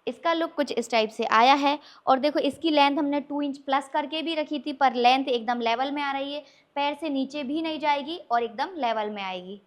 इसका लुक कुछ इस टाइप से आया है। और देखो इसकी लेंथ हमने 2 इंच प्लस करके भी रखी थी, पर लेंथ एकदम लेवल में आ रही है, पैर से नीचे भी नहीं जाएगी और एकदम लेवल में आएगी।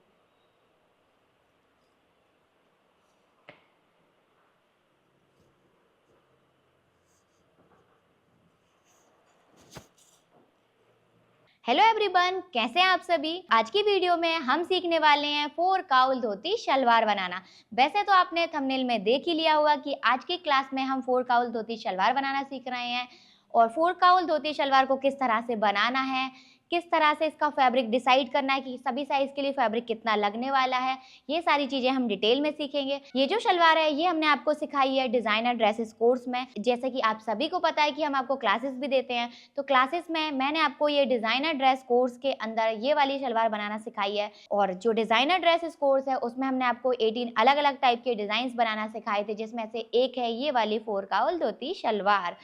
हेलो एवरीवन, कैसे हैं आप सभी। आज की वीडियो में हम सीखने वाले हैं 4 काउल धोती शलवार बनाना। वैसे तो आपने थंबनेल में देख ही लिया होगा कि आज की क्लास में हम 4 काउल धोती शलवार बनाना सीख रहे हैं, और 4 काउल धोती शलवार को किस तरह से बनाना है, किस तरह से इसका फैब्रिक डिसाइड करना है कि सभी साइज के लिए फैब्रिक कितना लगने वाला है, ये सारी चीजें हम डिटेल में सीखेंगे। ये जो शलवार है ये हमने आपको सिखाई है डिजाइनर ड्रेसेस कोर्स में। जैसे कि आप सभी को पता है कि हम आपको क्लासेस भी देते हैं, तो क्लासेस में मैंने आपको ये डिजाइनर ड्रेस कोर्स के अंदर ये वाली शलवार बनाना सिखाई है। और जो डिजाइनर ड्रेसेस कोर्स है उसमें हमने आपको 18 अलग अलग टाइप के डिजाइन बनाना सिखाए थे, जिसमें से एक है ये वाली 4 काउल धोती शलवार।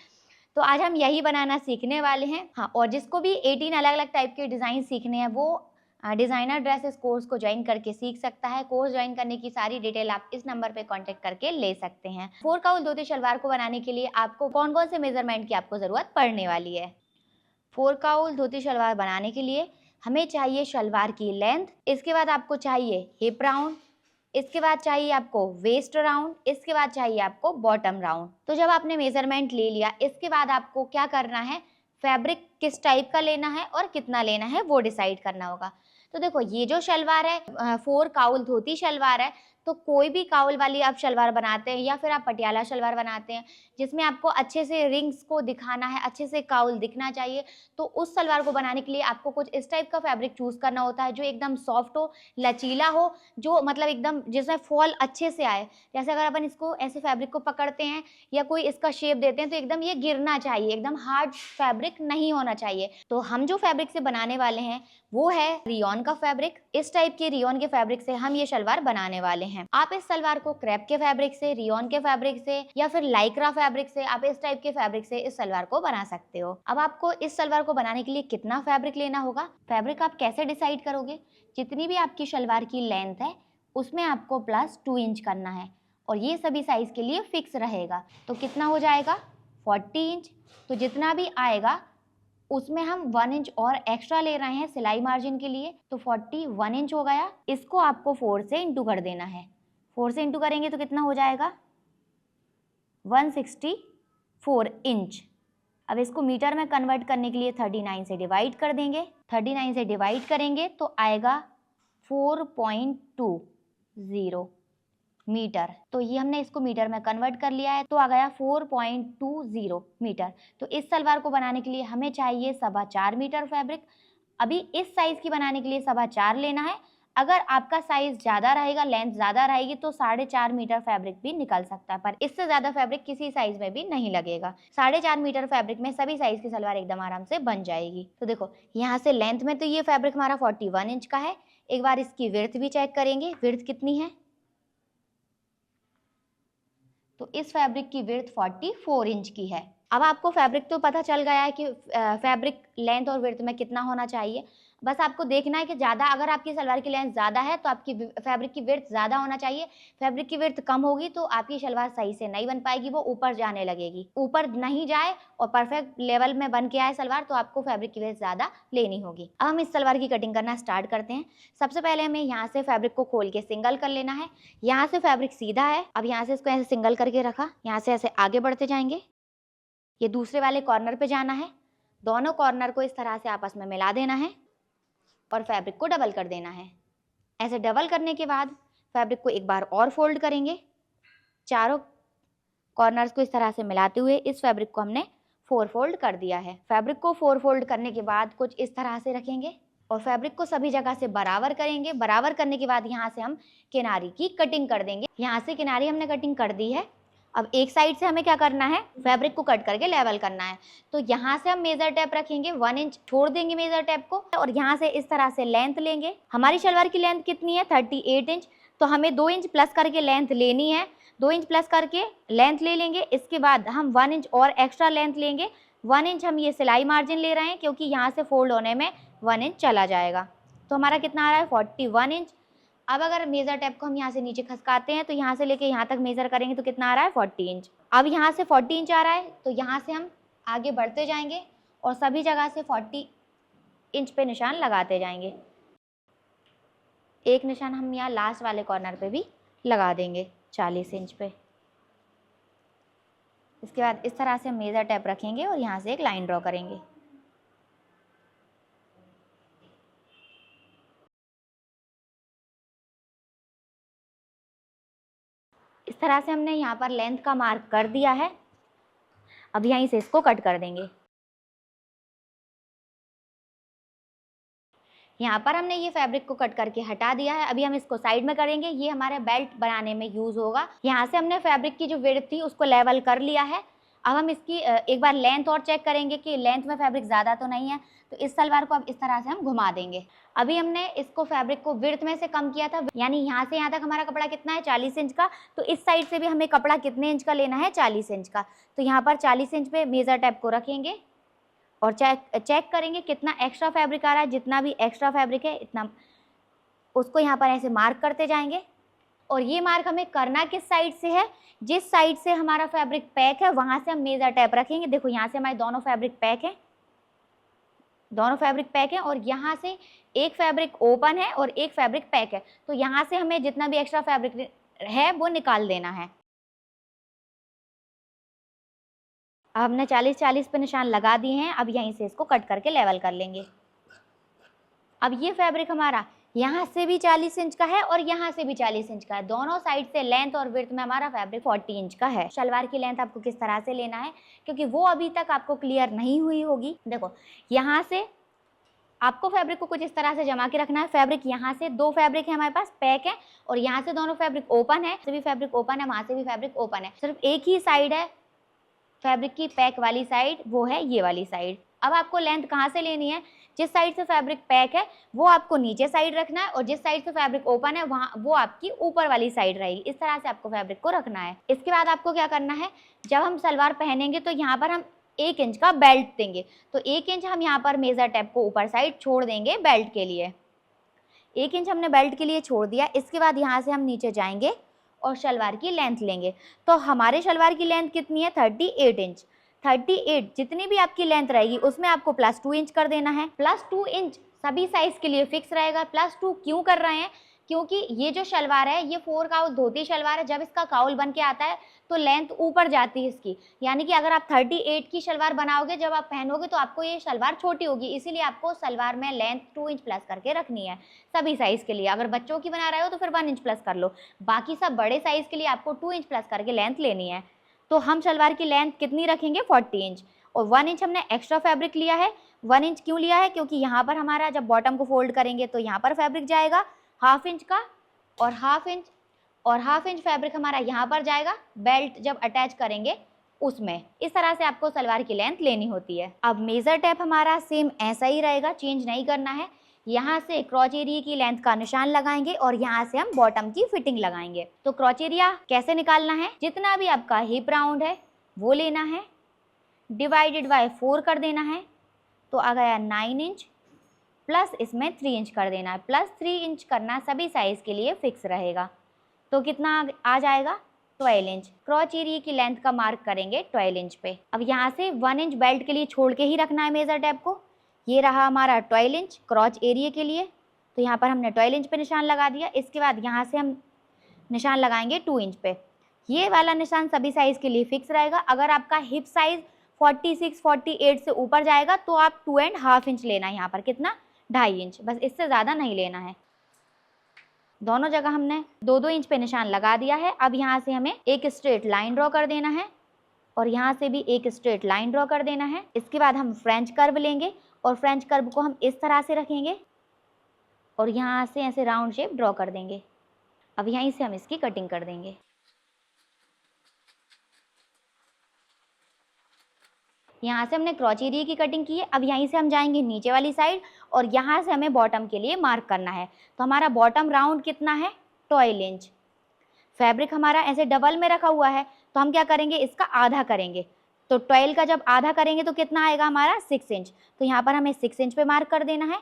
तो आज हम यही बनाना सीखने वाले हैं। हाँ, और जिसको भी 18 अलग अलग टाइप के डिज़ाइन सीखने हैं वो डिज़ाइनर ड्रेसेस कोर्स को ज्वाइन करके सीख सकता है। कोर्स ज्वाइन करने की सारी डिटेल आप इस नंबर पे कांटेक्ट करके ले सकते हैं। 4 काउल धोती शलवार को बनाने के लिए आपको कौन कौन से मेजरमेंट की आपको ज़रूरत पड़ने वाली है। 4 काउल धोती शलवार बनाने के लिए हमें चाहिए शलवार की लेंथ, इसके बाद आपको चाहिए हिप राउंड, इसके बाद चाहिए आपको वेस्ट राउंड, इसके बाद चाहिए आपको बॉटम राउंड। तो जब आपने मेजरमेंट ले लिया, इसके बाद आपको क्या करना है, फैब्रिक किस टाइप का लेना है और कितना लेना है वो डिसाइड करना होगा। तो देखो ये जो शलवार है 4 काउल धोती शलवार है, तो कोई भी काउल वाली आप शलवार बनाते हैं या फिर आप पटियाला शलवार बनाते हैं जिसमें आपको अच्छे से रिंग्स को दिखाना है, अच्छे से काउल दिखना चाहिए, तो उस शलवार को बनाने के लिए आपको कुछ इस टाइप का फैब्रिक चूज करना होता है जो एकदम सॉफ्ट हो, लचीला हो, जो मतलब एकदम जिसमें फॉल अच्छे से आए। जैसे अगर अपन इसको ऐसे फैब्रिक को पकड़ते हैं या कोई इसका शेप देते हैं तो एकदम ये गिरना चाहिए, एकदम हार्ड फैब्रिक नहीं होना चाहिए। तो हम जो फैब्रिक से बनाने वाले हैं वो है रियॉन का फैब्रिक। इस टाइप के रियॉन के फैब्रिक से हम ये शलवार बनाने वाले हैं। आप इस सलवार को क्रेप के फैब्रिक से, रियॉन के फैब्रिक से या फिर लाइक्रा फैब्रिक से, आप इस टाइप के फैब्रिक से इस सलवार को बना सकते हो। अब आपको इस सलवार को बनाने के लिए कितना फैब्रिक लेना होगा, फैब्रिक आप कैसे डिसाइड करोगे, जितनी भी आपकी शलवार की लेंथ है उसमें आपको प्लस 2 इंच करना है, और ये सभी साइज के लिए फिक्स रहेगा। तो कितना हो जाएगा 40 इंच। तो जितना भी आएगा उसमें हम 1 इंच और एक्स्ट्रा ले रहे हैं सिलाई मार्जिन के लिए, तो 41 इंच हो गया। इसको आपको 4 से इंटू कर देना है। 4 से इंटू करेंगे तो कितना हो जाएगा 164 इंच। अब इसको मीटर में कन्वर्ट करने के लिए 39 से डिवाइड कर देंगे। 39 से डिवाइड करेंगे तो आएगा 4.20 मीटर। तो ये हमने इसको मीटर में कन्वर्ट कर लिया है, तो आ गया 4.20 मीटर। तो इस सलवार को बनाने के लिए हमें चाहिए 4.25 मीटर फैब्रिक। अभी इस साइज की बनाने के लिए 4.25 लेना है। अगर आपका साइज ज्यादा रहेगा, लेंथ ज्यादा रहेगी, तो 4.5 मीटर फैब्रिक भी निकल सकता है, पर इससे ज्यादा फैब्रिक किसी साइज में भी नहीं लगेगा। 4.5 मीटर फैब्रिक में सभी साइज की सलवार एकदम आराम से बन जाएगी। तो देखो यहाँ से लेंथ में तो ये फैब्रिक हमारा 41 इंच का है। एक बार इसकी विड्थ भी चेक करेंगे, विड्थ कितनी है। तो इस फैब्रिक की विड्थ 44 इंच की है। अब आपको फैब्रिक तो पता चल गया है कि फैब्रिक लेंथ और विड्थ में कितना होना चाहिए। बस आपको देखना है कि ज़्यादा, अगर आपकी सलवार की लेंथ ज़्यादा है तो आपकी फैब्रिक की विड्थ ज़्यादा होना चाहिए। फैब्रिक की विड्थ कम होगी तो आपकी सलवार सही से नहीं बन पाएगी, वो ऊपर जाने लगेगी। ऊपर नहीं जाए और परफेक्ट लेवल में बन के आए सलवार, तो आपको फैब्रिक की विड्थ ज़्यादा लेनी होगी। अब हम इस सलवार की कटिंग करना स्टार्ट करते हैं। सबसे पहले हमें यहाँ से फैब्रिक को खोल के सिंगल कर लेना है। यहाँ से फैब्रिक सीधा है, अब यहाँ से इसको ऐसे सिंगल करके रखा, यहाँ से ऐसे आगे बढ़ते जाएंगे। ये दूसरे वाले कॉर्नर पे जाना है, दोनों कॉर्नर को इस तरह से आपस में मिला देना है और फैब्रिक को डबल कर देना है। ऐसे डबल करने के बाद फैब्रिक को एक बार और फोल्ड करेंगे। चारों कॉर्नर्स को इस तरह से मिलाते हुए इस फैब्रिक को हमने 4 फोल्ड कर दिया है। फैब्रिक को 4 फोल्ड करने के बाद कुछ इस तरह से रखेंगे और फैब्रिक को सभी जगह से बराबर करेंगे। बराबर करने के बाद यहाँ से हम किनारी की कटिंग कर देंगे। यहाँ से किनारी हमने कटिंग कर दी है। अब एक साइड से हमें क्या करना है, फैब्रिक को कट करके लेवल करना है। तो यहाँ से हम मेजर टेप रखेंगे, 1 इंच छोड़ देंगे मेजर टेप को, और यहाँ से इस तरह से लेंथ लेंगे। हमारी शलवार की लेंथ कितनी है 38 इंच, तो हमें 2 इंच प्लस करके लेंथ लेनी है। 2 इंच प्लस करके लेंथ ले लेंगे। इसके बाद हम 1 इंच और एक्स्ट्रा लेंथ लेंगे। 1 इंच हम ये सिलाई मार्जिन ले रहे हैं क्योंकि यहाँ से फोल्ड होने में 1 इंच चला जाएगा। तो हमारा कितना आ रहा है 41 इंच। अब अगर मेजर टेप को हम यहाँ से नीचे खसकाते हैं तो यहाँ से लेके यहाँ तक मेजर करेंगे तो कितना आ रहा है 40 इंच। अब यहाँ से 40 इंच आ रहा है तो यहाँ से हम आगे बढ़ते जाएंगे और सभी जगह से 40 इंच पे निशान लगाते जाएंगे। एक निशान हम यहाँ लास्ट वाले कॉर्नर पे भी लगा देंगे 40 इंच पे। इसके बाद इस तरह से हम मेजर टेप रखेंगे और यहाँ से एक लाइन ड्रॉ करेंगे। इस तरह से हमने यहाँ पर लेंथ का मार्क कर दिया है। अब यहीं से इसको कट कर देंगे। यहाँ पर हमने ये फैब्रिक को कट करके हटा दिया है। अभी हम इसको साइड में करेंगे, ये हमारे बेल्ट बनाने में यूज होगा। यहाँ से हमने फैब्रिक की जो विड्थ थी उसको लेवल कर लिया है। अब हम इसकी एक बार लेंथ और चेक करेंगे कि लेंथ में फैब्रिक ज़्यादा तो नहीं है। तो इस सलवार को अब इस तरह से हम घुमा देंगे। अभी हमने इसको फैब्रिक को विड्थ में से कम किया था, यानी यहाँ से यहाँ तक हमारा कपड़ा कितना है 40 इंच का। तो इस साइड से भी हमें कपड़ा कितने इंच का लेना है 40 इंच का। तो यहाँ पर 40 इंच पे मेजर टेप को रखेंगे और चेक करेंगे कितना एक्स्ट्रा फैब्रिक आ रहा है। जितना भी एक्स्ट्रा फैब्रिक है इतना उसको यहाँ पर ऐसे मार्क करते जाएंगे। और ये मार्क हमें करना किस साइड से है, जिस साइड से हमारा फैब्रिक पैक है वहां से हम मेजर टेप रखेंगे। देखो यहाँ से हमारे दोनों फैब्रिक पैक है, दोनों फैब्रिक पैक है और यहाँ से एक फैब्रिक ओपन है और एक फैब्रिक पैक है। तो यहाँ से हमें जितना भी एक्स्ट्रा फैब्रिक है वो निकाल देना है। अब हमने 40-40 पे निशान लगा दिए हैं। अब यहीं से इसको कट करके लेवल कर लेंगे। अब ये फैब्रिक हमारा यहाँ से भी 40 इंच का है और यहाँ से भी 40 इंच का है। दोनों साइड से लेंथ और विड्थ में हमारा फैब्रिक 40 इंच का है। शलवार की लेंथ आपको किस तरह से लेना है, क्योंकि वो अभी तक आपको क्लियर नहीं हुई होगी। देखो यहाँ से आपको फैब्रिक को कुछ इस तरह से जमा के रखना है। फैब्रिक यहाँ से दो फैब्रिक है हमारे पास पैक है और यहाँ से दोनों फैब्रिक ओपन है, से भी फैब्रिक ओपन है, वहाँ से भी फैब्रिक ओपन है। सिर्फ एक ही साइड है फैब्रिक की पैक वाली साइड, वो है ये वाली साइड। अब आपको लेंथ कहाँ से लेनी है, जिस साइड से फैब्रिक पैक है वो आपको नीचे साइड रखना है और जिस साइड से फैब्रिक ओपन है वहाँ वो आपकी ऊपर वाली साइड रहेगी। इस तरह से आपको फैब्रिक को रखना है। इसके बाद आपको क्या करना है, जब हम सलवार पहनेंगे तो यहाँ पर हम 1 इंच का बेल्ट देंगे। तो 1 इंच हम यहाँ पर मेजर टेप को ऊपर साइड छोड़ देंगे बेल्ट के लिए। 1 इंच हमने बेल्ट के लिए छोड़ दिया। इसके बाद यहाँ से हम नीचे जाएंगे और शलवार की लेंथ लेंगे। तो हमारे शलवार की लेंथ कितनी है 38 इंच। 38 जितनी भी आपकी लेंथ रहेगी उसमें आपको +2 इंच कर देना है। +2 इंच सभी साइज के लिए फिक्स रहेगा। +2 क्यों कर रहे हैं, क्योंकि ये जो शलवार है ये 4 काउल धोती शलवार है। जब इसका काउल बन के आता है तो लेंथ ऊपर जाती है इसकी, यानी कि अगर आप 38 की शलवार बनाओगे जब आप पहनोगे तो आपको ये शलवार छोटी होगी। इसीलिए आपको शलवार में लेंथ 2 इंच प्लस करके रखनी है सभी साइज के लिए। अगर बच्चों की बना रहे हो तो फिर 1 इंच प्लस कर लो, बाकी सब बड़े साइज के लिए आपको 2 इंच प्लस करके लेंथ लेनी है। तो हम शलवार की लेंथ कितनी रखेंगे 40 इंच और 1 इंच हमने एक्स्ट्रा फैब्रिक लिया है। 1 इंच क्यों लिया है, क्योंकि यहाँ पर हमारा जब बॉटम को फोल्ड करेंगे तो यहाँ पर फैब्रिक जाएगा ½ इंच का और ½ इंच फैब्रिक हमारा यहाँ पर जाएगा बेल्ट जब अटैच करेंगे उसमें। इस तरह से आपको सलवार की लेंथ लेनी होती है। अब मेजर टेप हमारा सेम ऐसा ही रहेगा, चेंज नहीं करना है। यहाँ से क्रॉच एरिया की लेंथ का निशान लगाएंगे और यहाँ से हम बॉटम की फिटिंग लगाएंगे। तो क्रॉच एरिया कैसे निकालना है, जितना भी आपका हिप राउंड है वो लेना है, डिवाइडेड बाय 4 कर देना है। तो आ गया 9 इंच प्लस इसमें 3 इंच कर देना है। +3 इंच करना सभी साइज के लिए फिक्स रहेगा। तो कितना आ जाएगा 12 इंच। क्रॉच एरिया की लेंथ का मार्क करेंगे 12 इंच पे। अब यहाँ से 1 इंच बेल्ट के लिए छोड़ के ही रखना है मेजर टेप को। ये रहा हमारा 12 इंच क्रॉच एरिया के लिए। तो यहाँ पर हमने 12 इंच पे निशान लगा दिया। इसके बाद यहाँ से हम निशान लगाएंगे 2 इंच पे। ये वाला निशान सभी साइज के लिए फिक्स रहेगा। अगर आपका हिप साइज 46-48 से ऊपर जाएगा तो आप 2.5 इंच लेना है। यहाँ पर कितना 2.5 इंच, बस इससे ज़्यादा नहीं लेना है। दोनों जगह हमने 2-2 इंच पे निशान लगा दिया है। अब यहाँ से हमें एक स्ट्रेट लाइन ड्रॉ कर देना है और यहाँ से भी एक स्ट्रेट लाइन ड्रॉ कर देना है। इसके बाद हम फ्रेंच कर्व लेंगे और फ्रेंच कर्व को हम इस तरह से रखेंगे और यहाँ से ऐसे राउंड शेप ड्रॉ कर देंगे। अब यहीं से हम इसकी कटिंग कर देंगे। यहाँ से हमने क्रॉच एरिया की कटिंग की है। अब यहीं से हम जाएंगे नीचे वाली साइड और यहाँ से हमें बॉटम के लिए मार्क करना है। तो हमारा बॉटम राउंड कितना है 12 इंच। फैब्रिक हमारा ऐसे डबल में रखा हुआ है तो हम क्या करेंगे, इसका आधा करेंगे। तो 12 का जब आधा करेंगे तो कितना आएगा हमारा 6 इंच। तो यहाँ पर हमें 6 इंच पे मार्क कर देना है।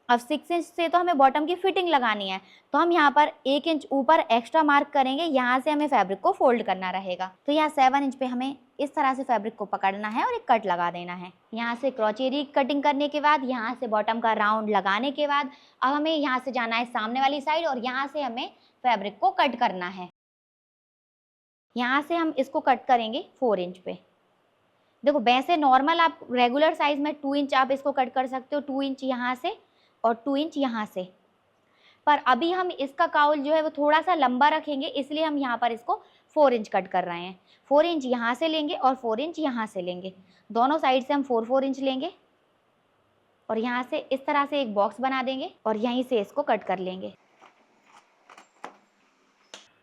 अब 6 इंच से तो हमें बॉटम की फिटिंग लगानी है, तो हम यहाँ पर 1 इंच ऊपर एक्स्ट्रा मार्क करेंगे, यहाँ से हमें फैब्रिक को फोल्ड करना रहेगा। तो यहाँ 7 इंच पे हमें इस तरह से फैब्रिक को पकड़ना है और एक कट लगा देना है। यहाँ से क्रॉचेरी कटिंग करने के बाद, यहाँ से बॉटम का राउंड लगाने के बाद, अब हमें यहाँ से जाना है सामने वाली साइड और यहाँ से हमें फैब्रिक को कट करना है। यहाँ से हम इसको कट करेंगे 4 इंच पे। देखो वैसे नॉर्मल आप रेगुलर साइज में 2 इंच आप इसको कट कर सकते हो, 2 इंच यहाँ से और 2 इंच यहाँ से, पर अभी हम इसका काउल जो है वो थोड़ा सा लंबा रखेंगे, इसलिए हम यहाँ पर इसको 4 इंच कट कर रहे हैं। 4 इंच यहाँ से लेंगे और 4 इंच यहाँ से लेंगे, दोनों साइड से हम 4-4 इंच लेंगे और यहाँ से इस तरह से एक बॉक्स बना देंगे और यहीं से इसको कट कर लेंगे।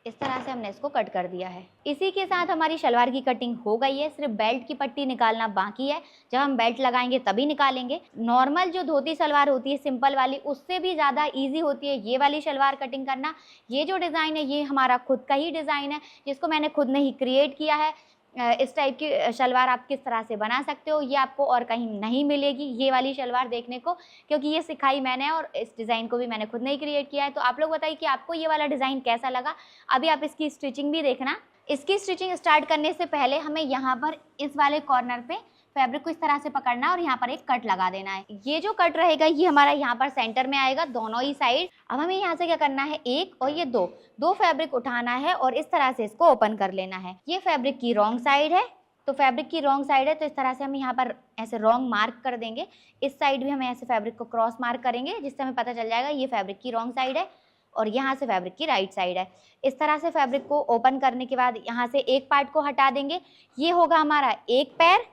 इस तरह से हमने इसको कट कर दिया है। इसी के साथ हमारी शलवार की कटिंग हो गई है, सिर्फ बेल्ट की पट्टी निकालना बाकी है। जब हम बेल्ट लगाएंगे तभी निकालेंगे। नॉर्मल जो धोती सलवार होती है सिंपल वाली, उससे भी ज़्यादा इजी होती है ये वाली शलवार कटिंग करना। ये जो डिज़ाइन है ये हमारा खुद का ही डिज़ाइन है, जिसको मैंने खुद ने ही क्रिएट किया है। इस टाइप की शलवार आप किस तरह से बना सकते हो ये आपको और कहीं नहीं मिलेगी ये वाली शलवार देखने को, क्योंकि ये सिखाई मैंने और इस डिज़ाइन को भी मैंने खुद ने ही क्रिएट किया है। तो आप लोग बताइए कि आपको ये वाला डिज़ाइन कैसा लगा। अभी आप इसकी स्टिचिंग भी देखना। इसकी स्टिचिंग स्टार्ट करने से पहले हमें यहाँ पर इस वाले कॉर्नर पे फैब्रिक को इस तरह से पकड़ना है और यहाँ पर एक कट लगा देना है। ये जो कट रहेगा ये हमारा यहाँ पर सेंटर में आएगा दोनों ही साइड। अब हमें यहाँ से क्या करना है, एक और ये दो फैब्रिक उठाना है और इस तरह से इसको ओपन कर लेना है। ये फैब्रिक की रॉन्ग साइड है, तो फैब्रिक की रॉन्ग साइड है तो इस तरह से हम यहाँ पर ऐसे रॉन्ग मार्क कर देंगे। इस साइड भी हम ऐसे फैब्रिक को क्रॉस मार्क करेंगे, जिससे हमें पता चल जाएगा ये फैब्रिक की रॉन्ग साइड है और यहाँ से फैब्रिक की राइट साइड है। इस तरह से फैब्रिक को ओपन करने के बाद यहाँ से एक पार्ट को हटा देंगे। ये होगा हमारा एक पैर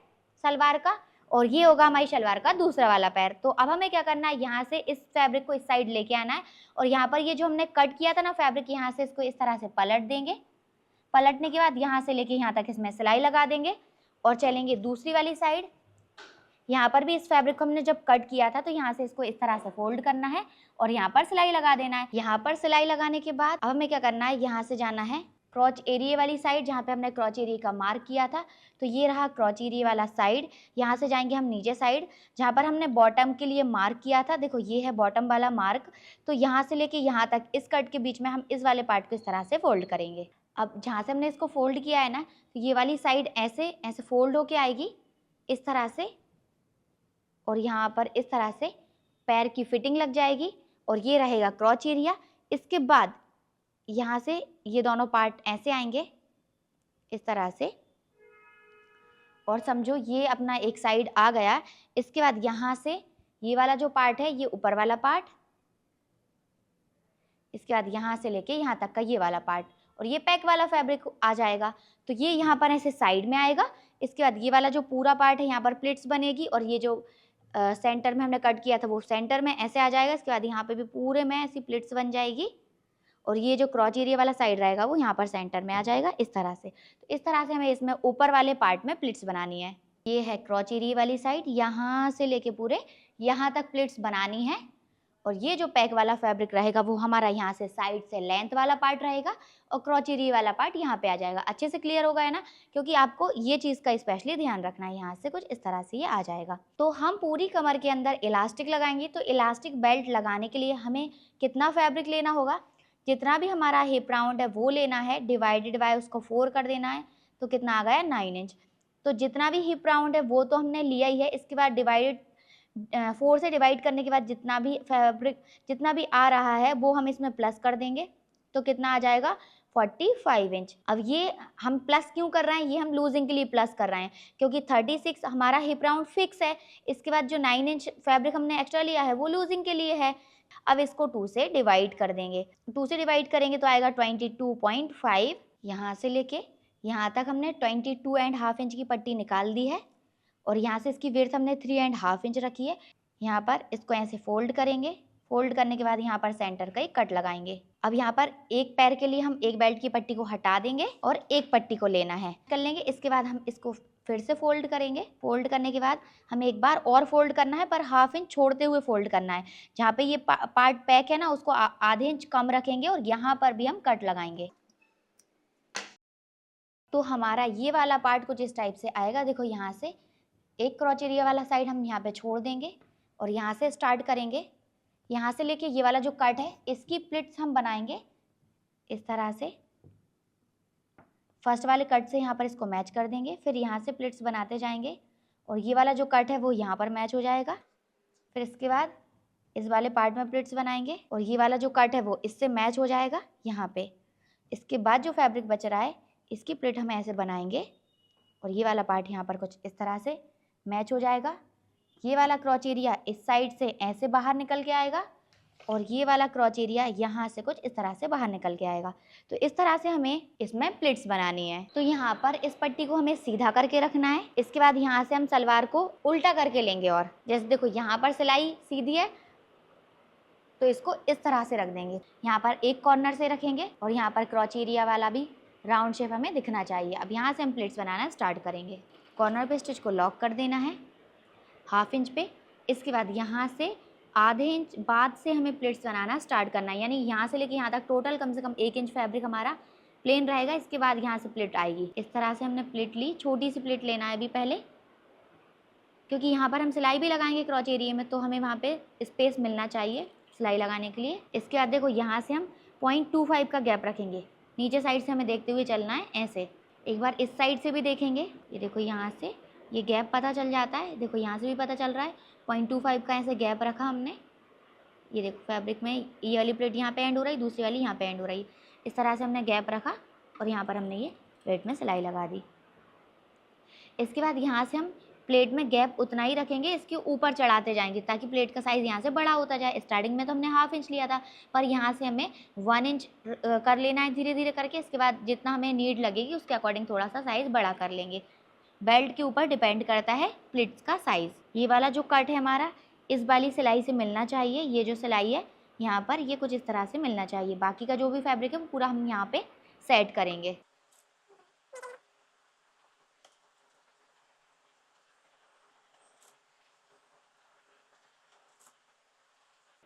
सलवार का और ये होगा हमारी शलवार का दूसरा वाला पैर। तो अब हमें क्या करना है, यहाँ से इस फैब्रिक को इस साइड लेके आना है और यहाँ पर ये जो हमने कट किया था ना फैब्रिक, यहाँ से इसको इस तरह से पलट देंगे। पलटने के बाद यहाँ से लेके यहाँ तक इसमें सिलाई लगा देंगे और चलेंगे दूसरी वाली साइड। यहाँ पर भी इस फैब्रिक को हमने जब कट किया था तो यहाँ से इसको इस तरह से फोल्ड करना है और यहाँ पर सिलाई लगा देना है। यहाँ पर सिलाई लगाने के बाद अब हमें क्या करना है, यहाँ से जाना है क्रॉच एरिया वाली साइड, जहाँ पे हमने क्रॉच एरिया का मार्क किया था। तो ये रहा क्रॉच एरिया वाला साइड। यहाँ से जाएंगे हम नीचे साइड, जहाँ पर हमने बॉटम के लिए मार्क किया था। देखो ये है बॉटम वाला मार्क। तो यहाँ से लेके यहाँ तक इस कट के बीच में हम इस वाले पार्ट को इस तरह से फोल्ड करेंगे। अब जहाँ से हमने इसको फोल्ड किया है ना, तो ये वाली साइड ऐसे ऐसे फोल्ड होके आएगी इस तरह से और यहाँ पर इस तरह से पैर की फिटिंग लग जाएगी और ये रहेगा क्रॉच एरिया। इसके बाद यहाँ से ये दोनों पार्ट ऐसे आएंगे इस तरह से और समझो ये अपना एक साइड आ गया। इसके बाद यहाँ से ये वाला जो पार्ट है ये ऊपर वाला पार्ट, इसके बाद यहाँ से लेके यहाँ तक का ये वाला पार्ट और ये पैक वाला फैब्रिक आ जाएगा। तो ये यहाँ पर ऐसे साइड में आएगा। इसके बाद ये वाला जो पूरा पार्ट है यहाँ पर प्लिट्स बनेगी और ये जो सेंटर में हमने कट किया था वो सेंटर में ऐसे आ जाएगा। इसके बाद यहाँ पे भी पूरे में ऐसी प्लिट्स बन जाएगी और ये जो क्रॉच एरिया वाला साइड रहेगा वो यहाँ पर सेंटर में आ जाएगा इस तरह से। तो इस तरह से हमें इसमें ऊपर वाले पार्ट में प्लिट्स बनानी है। ये है क्रॉच एरिया वाली साइड, यहाँ से लेके पूरे यहाँ तक प्लिट्स बनानी है और ये जो पैक वाला फैब्रिक रहेगा वो हमारा यहाँ से साइड से लेंथ वाला पार्ट रहेगा और क्रॉच एरिया वाला पार्ट यहाँ पे आ जाएगा। अच्छे से क्लियर होगा है ना, क्योंकि आपको ये चीज़ का स्पेशली ध्यान रखना है। यहाँ से कुछ इस तरह से ये आ जाएगा। तो हम पूरी कमर के अंदर इलास्टिक लगाएंगे। तो इलास्टिक बेल्ट लगाने के लिए हमें कितना फैब्रिक लेना होगा, जितना भी हमारा हिप राउंड है वो लेना है, डिवाइडेड बाय उसको 4 कर देना है। तो कितना आ गया 9 इंच। तो जितना भी हिप राउंड है वो तो हमने लिया ही है। इसके बाद डिवाइडेड 4 से डिवाइड करने के बाद जितना भी फैब्रिक जितना भी आ रहा है वो हम इसमें प्लस कर देंगे। तो कितना आ जाएगा 45 इंच। अब ये हम प्लस क्यों कर रहे हैं, ये हम लूजिंग के लिए प्लस कर रहे हैं क्योंकि 36 हमारा हिप राउंड फिक्स है। इसके बाद जो 9 इंच फैब्रिक हमने एक्स्ट्रा लिया है वो लूजिंग के लिए है। अब इसको 2 से डिवाइड कर देंगे। 2 से डिवाइड करेंगे तो आएगा 22.5। यहाँ से लेके यहाँ तक हमने 22.5 इंच की पट्टी निकाल दी है और यहाँ से इसकी विड्थ हमने 3.5 इंच रखी है। यहाँ पर इसको ऐसे फोल्ड करेंगे। फोल्ड करने के बाद यहाँ पर सेंटर का एक कट लगाएंगे। अब यहाँ पर एक पैर के लिए हम एक बेल्ट की पट्टी को हटा देंगे और एक पट्टी को लेना है कर लेंगे। इसके बाद हम इसको फिर से फोल्ड करेंगे। फोल्ड करने के बाद हमें एक बार और फोल्ड करना है, पर ½ इंच छोड़ते हुए फोल्ड करना है। जहाँ पे ये पार्ट पैक है ना उसको आधे इंच कम रखेंगे और यहाँ पर भी हम कट लगाएंगे। तो हमारा ये वाला पार्ट कुछ इस टाइप से आएगा। देखो यहाँ से एक क्रॉच एरिया वाला साइड हम यहाँ पे छोड़ देंगे और यहाँ से स्टार्ट करेंगे। यहाँ से लेके ये वाला जो कट है इसकी प्लिट्स हम बनाएंगे इस तरह से। फर्स्ट वाले कट से यहाँ पर इसको मैच कर देंगे, फिर यहाँ से प्लिट्स बनाते जाएंगे और ये वाला जो कट है वो यहाँ पर मैच हो जाएगा। फिर इसके बाद इस वाले पार्ट में प्लिट्स बनाएंगे और ये वाला जो कट है वो इससे मैच हो जाएगा यहाँ पे। इसके बाद जो फैब्रिक बच रहा है इसकी प्लिट हम ऐसे बनाएंगे और ये वाला पार्ट यहाँ पर कुछ इस तरह से मैच हो जाएगा। ये वाला क्रॉच एरिया इस साइड से ऐसे बाहर निकल के आएगा और ये वाला क्रॉच एरिया यहाँ से कुछ इस तरह से बाहर निकल के आएगा। तो इस तरह से हमें इसमें प्लिट्स बनानी है। तो यहाँ पर इस पट्टी को हमें सीधा करके रखना है। इसके बाद यहाँ से हम सलवार को उल्टा करके लेंगे और जैसे देखो यहाँ पर सिलाई सीधी है तो इसको इस तरह से रख देंगे। यहाँ पर एक कॉर्नर से रखेंगे और यहाँ पर क्रॉच एरिया वाला भी राउंड शेप हमें दिखना चाहिए। अब यहाँ से हम प्लिट्स बनाना स्टार्ट करेंगे। कॉर्नर पे स्टिच को लॉक कर देना है 1/2 इंच पे। इसके बाद यहाँ से आधे इंच बाद से हमें प्लिट्स बनाना स्टार्ट करना है, यानी यहाँ से लेके यहाँ तक टोटल कम से कम 1 इंच फैब्रिक हमारा प्लेन रहेगा। इसके बाद यहाँ से प्लिट आएगी। इस तरह से हमने प्लिट ली, छोटी सी प्लिट लेना है अभी पहले, क्योंकि यहाँ पर हम सिलाई भी लगाएंगे क्रॉच एरिया में तो हमें वहाँ पे स्पेस मिलना चाहिए सिलाई लगाने के लिए। इसके बाद देखो यहाँ से हम 0.25 का गैप रखेंगे। नीचे साइड से हमें देखते हुए चलना है ऐसे। एक बार इस साइड से भी देखेंगे, ये देखो यहाँ से ये गैप पता चल जाता है। देखो यहाँ से भी पता चल रहा है 0.25 का ऐसे गैप रखा हमने। ये देखो फैब्रिक में ये वाली प्लेट यहाँ पे एंड हो रही, दूसरी वाली यहाँ पे एंड हो रही। इस तरह से हमने गैप रखा और यहाँ पर हमने ये प्लेट में सिलाई लगा दी। इसके बाद यहाँ से हम प्लेट में गैप उतना ही रखेंगे, इसके ऊपर चढ़ाते जाएंगे ताकि प्लेट का साइज़ यहाँ से बड़ा होता जाए। स्टार्टिंग में तो हमने 1/2 इंच लिया था, पर यहाँ से हमें 1 इंच कर लेना है धीरे धीरे करके। इसके बाद जितना हमें नीड लगेगी उसके अकॉर्डिंग थोड़ा सा साइज़ बड़ा कर लेंगे। बेल्ट के ऊपर डिपेंड करता है प्लिट्स का साइज़। ये वाला जो कट है हमारा इस वाली सिलाई से मिलना चाहिए। ये जो सिलाई है यहाँ पर ये कुछ इस तरह से मिलना चाहिए। बाकी का जो भी फैब्रिक है वो पूरा हम यहाँ पे सेट करेंगे।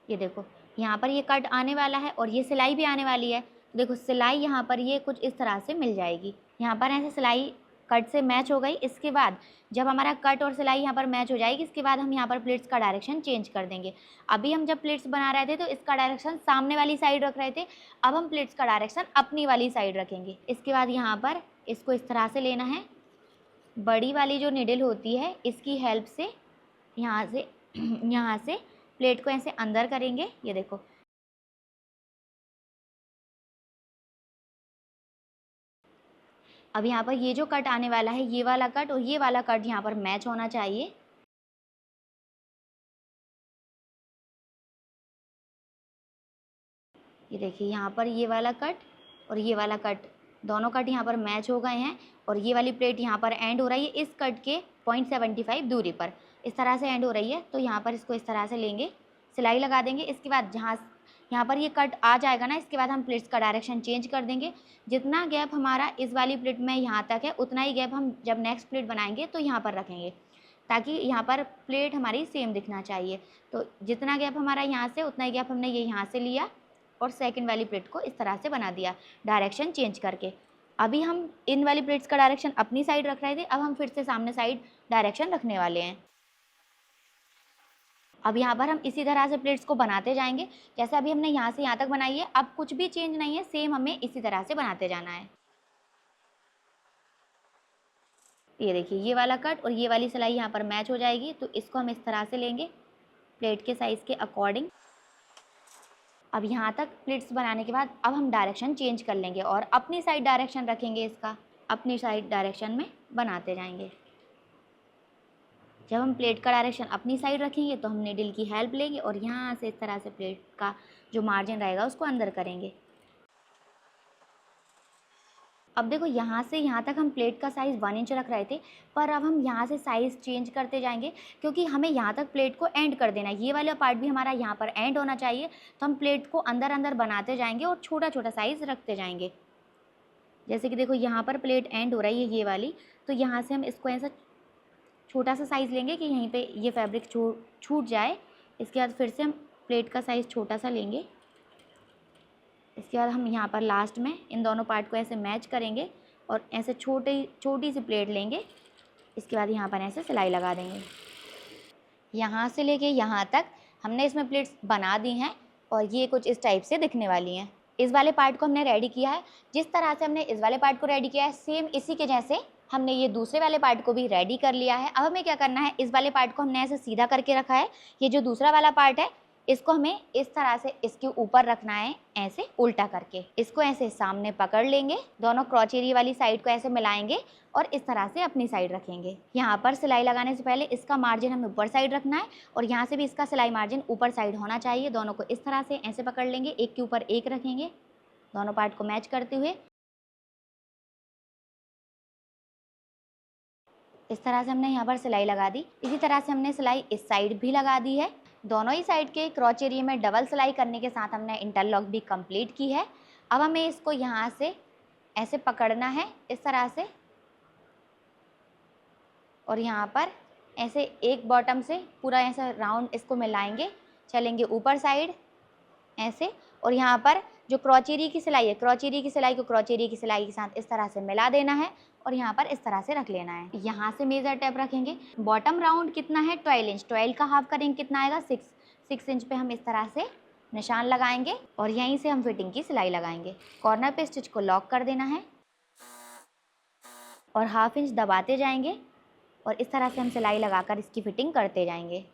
ये देखो यहाँ पर ये कट आने वाला है और ये सिलाई भी आने वाली है। देखो सिलाई यहाँ पर ये कुछ इस तरह से मिल जाएगी। यहाँ पर ऐसे सिलाई कट से मैच हो गई। इसके बाद जब हमारा कट और सिलाई यहाँ पर मैच हो जाएगी इसके बाद हम यहाँ पर प्लेट्स का डायरेक्शन चेंज कर देंगे। अभी हम जब प्लेट्स बना रहे थे तो इसका डायरेक्शन सामने वाली साइड रख रहे थे, अब हम प्लेट्स का डायरेक्शन अपनी वाली साइड रखेंगे। इसके बाद यहाँ पर इसको इस तरह से लेना है। बड़ी वाली जो निडल होती है इसकी हेल्प से यहाँ से प्लेट को ऐसे अंदर करेंगे। ये देखो अब यहाँ पर ये जो कट आने वाला है ये वाला कट और ये वाला कट यहाँ पर मैच होना चाहिए। ये देखिए यहाँ पर ये वाला कट और ये वाला कट दोनों कट यहाँ पर मैच हो गए हैं और ये वाली प्लेट यहाँ पर एंड हो रही है इस कट के 0.75 दूरी पर। इस तरह से एंड हो रही है तो यहाँ पर इसको इस तरह से लेंगे, सिलाई लगा देंगे। इसके बाद जहाँ यहाँ पर ये कट आ जाएगा ना, इसके बाद हम प्लेट्स का डायरेक्शन चेंज कर देंगे। जितना गैप हमारा इस वाली प्लेट में यहाँ तक है उतना ही गैप हम जब नेक्स्ट प्लेट बनाएंगे तो यहाँ पर रखेंगे, ताकि यहाँ पर प्लेट हमारी सेम दिखना चाहिए। तो जितना गैप हमारा यहाँ से उतना ही गैप हमने ये यहाँ से लिया और सेकंड वाली प्लेट को इस तरह से बना दिया डायरेक्शन चेंज करके। अभी हम इन वाली प्लेट्स का डायरेक्शन अपनी साइड रख रहे थे, अब हम फिर से सामने साइड डायरेक्शन रखने वाले हैं। अब यहाँ पर हम इसी तरह से प्लेट्स को बनाते जाएंगे। जैसे अभी हमने यहाँ से यहाँ तक बनाई है, अब कुछ भी चेंज नहीं है, सेम हमें इसी तरह से बनाते जाना है। ये देखिए ये वाला कट और ये वाली सिलाई यहाँ पर मैच हो जाएगी, तो इसको हम इस तरह से लेंगे प्लेट के साइज़ के अकॉर्डिंग। अब यहाँ तक प्लेट्स बनाने के बाद अब हम डायरेक्शन चेंज कर लेंगे और अपनी साइड डायरेक्शन रखेंगे, इसका अपनी साइड डायरेक्शन में बनाते जाएंगे। जब हम प्लेट का डायरेक्शन अपनी साइड रखेंगे तो हम नीडल की हेल्प लेंगे और यहाँ से इस तरह से प्लेट का जो मार्जिन रहेगा उसको अंदर करेंगे। अब देखो यहाँ से यहाँ तक हम प्लेट का साइज़ 1 इंच रख रहे थे, पर अब हम यहाँ से साइज़ चेंज करते जाएंगे क्योंकि हमें यहाँ तक प्लेट को एंड कर देना है। ये वाला पार्ट भी हमारा यहाँ पर एंड होना चाहिए, तो हम प्लेट को अंदर अंदर बनाते जाएंगे और छोटा छोटा साइज़ रखते जाएंगे। जैसे कि देखो यहाँ पर प्लेट एंड हो रही है ये वाली, तो यहाँ से हम इसको ऐसा छोटा सा साइज़ लेंगे कि यहीं पे ये फैब्रिक छूट जाए। इसके बाद फिर से हम प्लेट का साइज़ छोटा सा लेंगे। इसके बाद हम यहाँ पर लास्ट में इन दोनों पार्ट को ऐसे मैच करेंगे और ऐसे छोटी सी प्लेट लेंगे। इसके बाद यहाँ पर ऐसे सिलाई लगा देंगे। यहाँ से लेके यहाँ तक हमने इसमें प्लीट्स बना दी हैं और ये कुछ इस टाइप से दिखने वाली हैं। इस वाले पार्ट को हमने रेडी किया है। जिस तरह से हमने इस वाले पार्ट को रेडी किया है, सेम इसी के जैसे हमने ये दूसरे वाले पार्ट को भी रेडी कर लिया है। अब हमें क्या करना है, इस वाले पार्ट को हमने ऐसे सीधा करके रखा है। ये जो दूसरा वाला पार्ट है इसको हमें इस तरह से इसके ऊपर रखना है, ऐसे उल्टा करके। इसको ऐसे सामने पकड़ लेंगे, दोनों क्रॉचेरी वाली साइड को ऐसे मिलाएंगे और इस तरह से अपनी साइड रखेंगे। यहाँ पर सिलाई लगाने से पहले इसका मार्जिन हमें ऊपर साइड रखना है और यहाँ से भी इसका सिलाई मार्जिन ऊपर साइड होना चाहिए। दोनों को इस तरह से ऐसे पकड़ लेंगे, एक के ऊपर एक रखेंगे, दोनों पार्ट को मैच करते हुए। इस तरह से हमने यहाँ पर सिलाई लगा दी। इसी तरह से हमने सिलाई इस साइड भी लगा दी है। दोनों ही साइड के क्रॉच एरिया में डबल सिलाई करने के साथ हमने इंटरलॉक भी कंप्लीट की है। अब हमें इसको यहाँ से ऐसे पकड़ना है इस तरह से और यहाँ पर ऐसे एक बॉटम से पूरा ऐसा राउंड इसको मिलाएंगे, चलेंगे ऊपर साइड ऐसे। और यहाँ पर जो क्रॉचेरी की सिलाई है, क्रॉचेरी की सिलाई को क्रॉचेरी की सिलाई के साथ इस तरह से मिला देना है और यहाँ पर इस तरह से रख लेना है। यहाँ से मेजर टेप रखेंगे। बॉटम राउंड कितना है 12 इंच, 12 का हाफ करेंगे कितना आएगा 6 इंच पे हम इस तरह से निशान लगाएंगे और यहीं से हम फिटिंग की सिलाई लगाएंगे। कॉर्नर पे स्टिच को लॉक कर देना है और हाफ इंच दबाते जाएंगे और इस तरह से हम सिलाई लगाकर इसकी फिटिंग करते जाएंगे।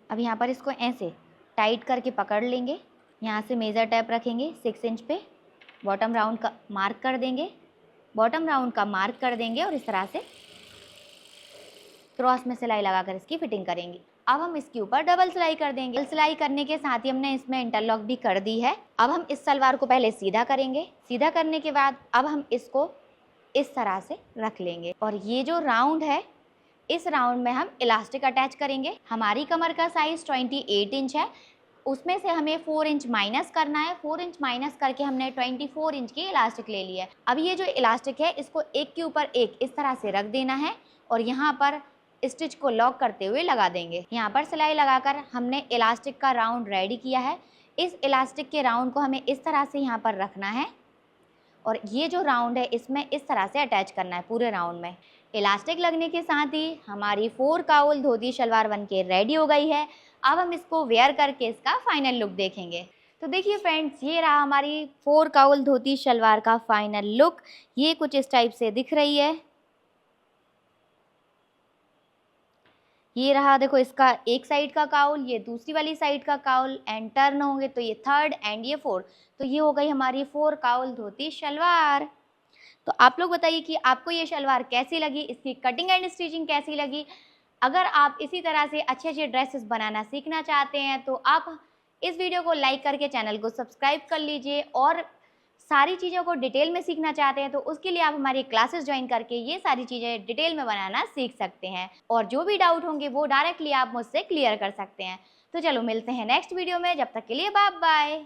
अब यहाँ पर इसको ऐसे टाइट करके पकड़ लेंगे, यहाँ से मेज़र टेप रखेंगे 6 इंच पे, बॉटम राउंड का मार्क कर देंगे, बॉटम राउंड का मार्क कर देंगे और इस तरह से क्रॉस में सिलाई लगाकर इसकी फिटिंग करेंगे। अब हम इसके ऊपर डबल सिलाई कर देंगे। डबल सिलाई करने के साथ ही हमने इसमें इंटरलॉक भी कर दी है। अब हम इस सलवार को पहले सीधा करेंगे, सीधा करने के बाद अब हम इसको इस तरह से रख लेंगे और ये जो राउंड है इस राउंड में हम इलास्टिक अटैच करेंगे। हमारी कमर का साइज़ 28 इंच है, उसमें से हमें 4 इंच माइनस करना है। 4 इंच माइनस करके हमने 24 इंच की इलास्टिक ले ली है। अब ये जो इलास्टिक है इसको एक के ऊपर एक इस तरह से रख देना है और यहाँ पर स्टिच को लॉक करते हुए लगा देंगे। यहाँ पर सिलाई लगाकर हमने इलास्टिक का राउंड रेडी किया है। इस इलास्टिक के राउंड को हमें इस तरह से यहाँ पर रखना है और ये जो राउंड है इसमें इस तरह से अटैच करना है पूरे राउंड में। इलास्टिक लगने के साथ ही हमारी 4 काउल धोती शलवार बनके रेडी हो गई है। अब हम इसको वेयर करके इसका फाइनल लुक देखेंगे। तो देखिए फ्रेंड्स, ये रहा हमारी 4 काउल धोती शलवार का फाइनल लुक। ये कुछ इस टाइप से दिख रही है। ये रहा, देखो इसका एक साइड का काउल, ये दूसरी वाली साइड का काउल, एंड टर्न होंगे तो ये 3rd एंड ये 4th। तो ये हो गई हमारी 4 काउल धोती शलवार। तो आप लोग बताइए कि आपको ये शलवार कैसी लगी, इसकी कटिंग एंड स्टिचिंग कैसी लगी। अगर आप इसी तरह से अच्छे अच्छे ड्रेसेस बनाना सीखना चाहते हैं तो आप इस वीडियो को लाइक करके चैनल को सब्सक्राइब कर लीजिए और सारी चीज़ों को डिटेल में सीखना चाहते हैं तो उसके लिए आप हमारी क्लासेस ज्वाइन करके ये सारी चीज़ें डिटेल में बनाना सीख सकते हैं और जो भी डाउट होंगे वो डायरेक्टली आप मुझसे क्लियर कर सकते हैं। तो चलो मिलते हैं नेक्स्ट वीडियो में, जब तक के लिए बाय बाय।